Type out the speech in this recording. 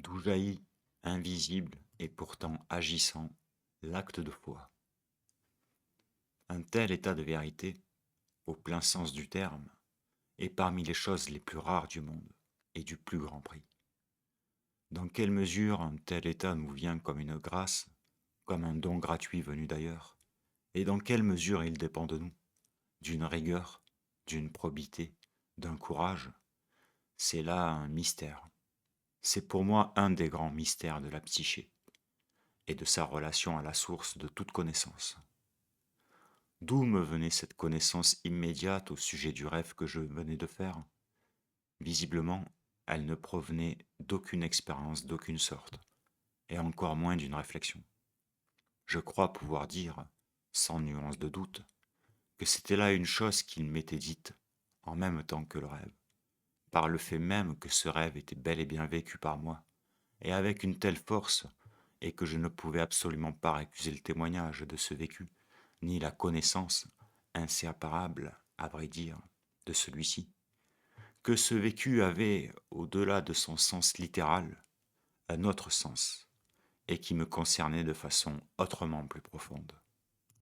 d'où jaillit, invisible et pourtant agissant, l'acte de foi. Un tel état de vérité, au plein sens du terme, est parmi les choses les plus rares du monde et du plus grand prix. Dans quelle mesure un tel état nous vient comme une grâce, comme un don gratuit venu d'ailleurs, et dans quelle mesure il dépend de nous, d'une rigueur, d'une probité, d'un courage, c'est là un mystère. C'est pour moi un des grands mystères de la psyché et de sa relation à la source de toute connaissance. D'où me venait cette connaissance immédiate au sujet du rêve que je venais de faire? Visiblement, elle ne provenait d'aucune expérience d'aucune sorte, et encore moins d'une réflexion. Je crois pouvoir dire, sans nuance de doute, que c'était là une chose qu'il m'était dite, en même temps que le rêve, par le fait même que ce rêve était bel et bien vécu par moi, et avec une telle force, et que je ne pouvais absolument pas récuser le témoignage de ce vécu, ni la connaissance, inséparable, à vrai dire, de celui-ci, que ce vécu avait, au-delà de son sens littéral, un autre sens, et qui me concernait de façon autrement plus profonde.